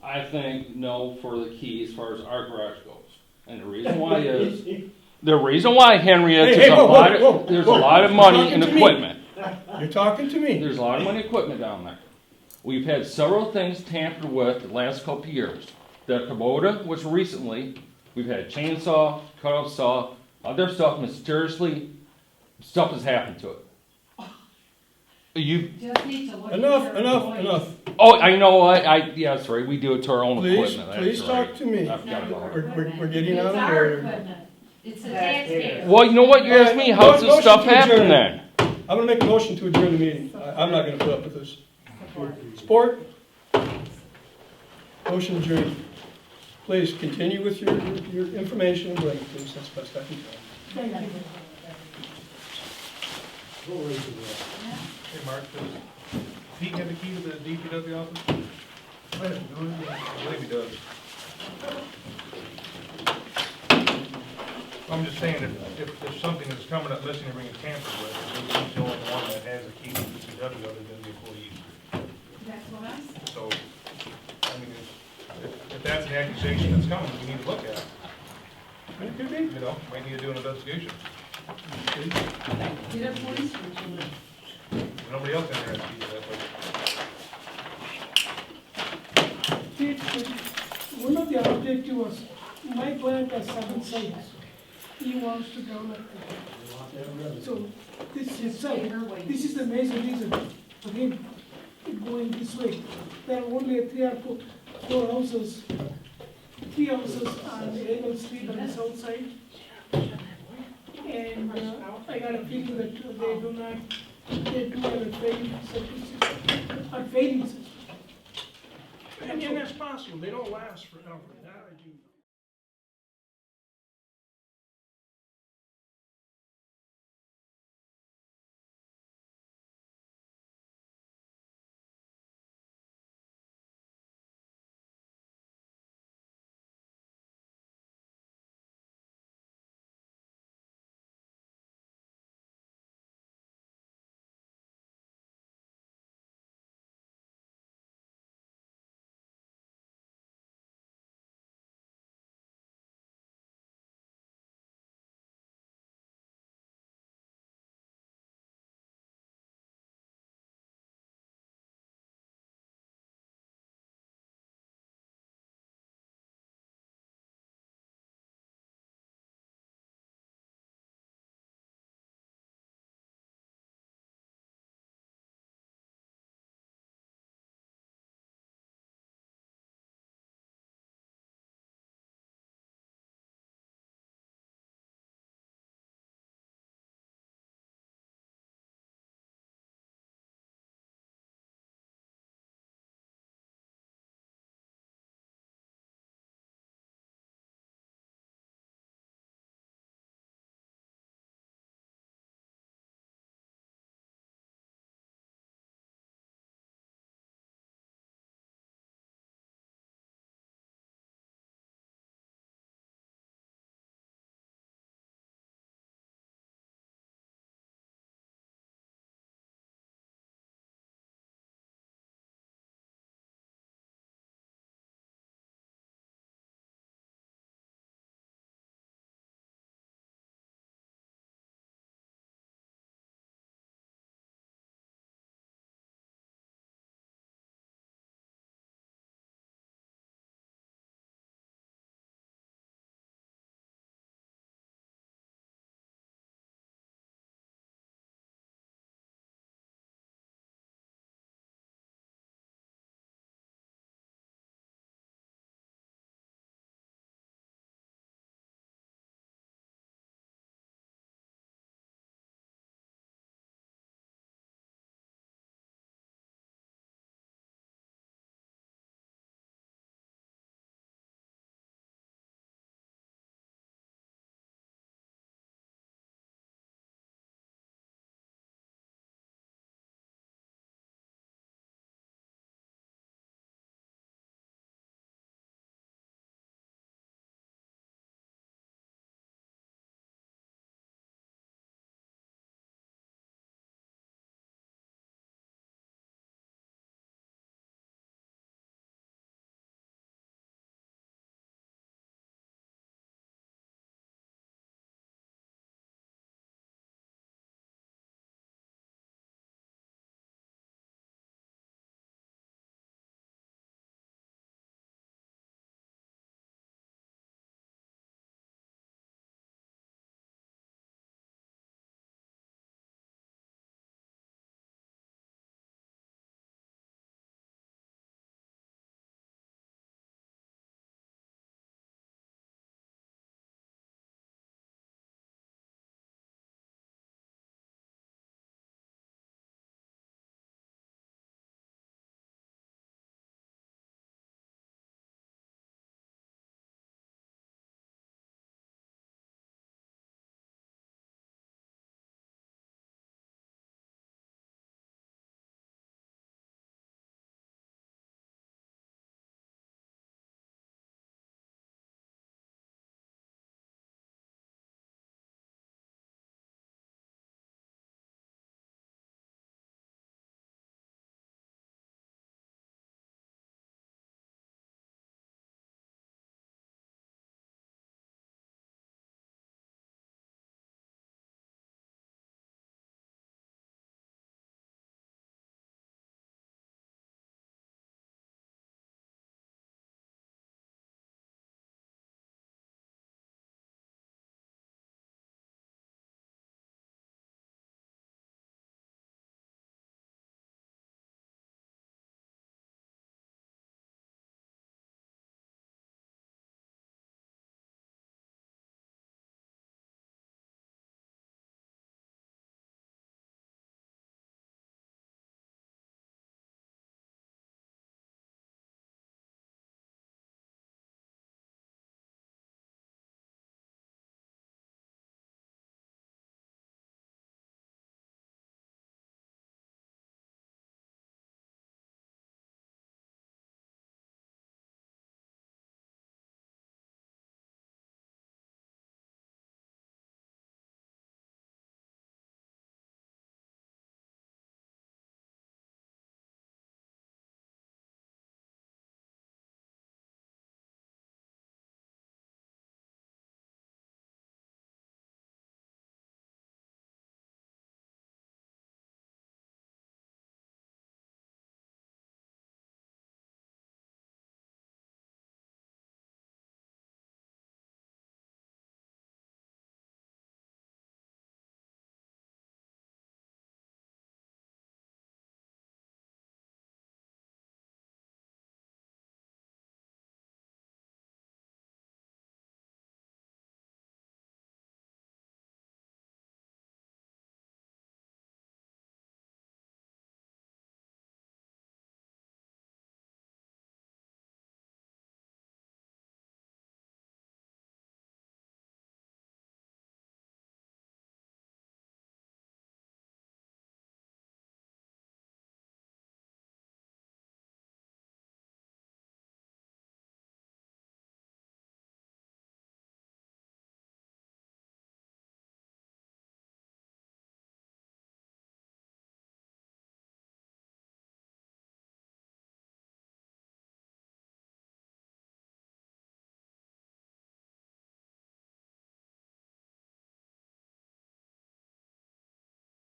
I think no for the key as far as our garage goes. And the reason why is, Henry,
Hey, whoa, whoa, whoa,
there's a
whoa.
lot of
You're
money
talking
in
to me.
equipment.
You're talking to me.
There's a lot of money equipment down there. We've had several things tampered with the last couple of years. The Kubota was recently, we've had a chainsaw, cut-off saw, other stuff mysteriously, stuff has happened to it. You,
Just need to look at
Enough,
your
enough,
employees.
enough.
oh, I know what, yeah, that's right, we do it to our own
Please,
equipment. That's
please
right.
talk to me.
I forgot about it.
We're getting out
It's
of
our
order.
equipment. It's the taxpayers.
Well, you know what, you asked me, how's this
Motion
stuff
to adjourn.
happen then?
I'm gonna make a motion to adjourn the meeting. I'm not gonna put up with this. Support? Motion adjourned. Please continue with your information and bring it to us, that's best I can tell.
Thank you.
Hey, Mark, does Pete have the key to the DPW office? I believe he does. I'm just saying, if something is coming up missing or being tampered with, he's the only one that has a key to the DPW other than the employees.
That's what I said.
So, I mean, if that's an accusation that's coming, we need to look at it.
It could be.
Might need to do an investigation.
Get a police report.
Nobody else in there has keys to that place.
One of the objectives was, my plant has 7 sites. He wants to develop it. So this is the major reason for him going this way. There are only 3 or 4 houses, 3 houses on Eagle Street on the south side. And I got a feeling that they do have a failing septic system, or failing system.
And that's possible, they don't last forever, that I do.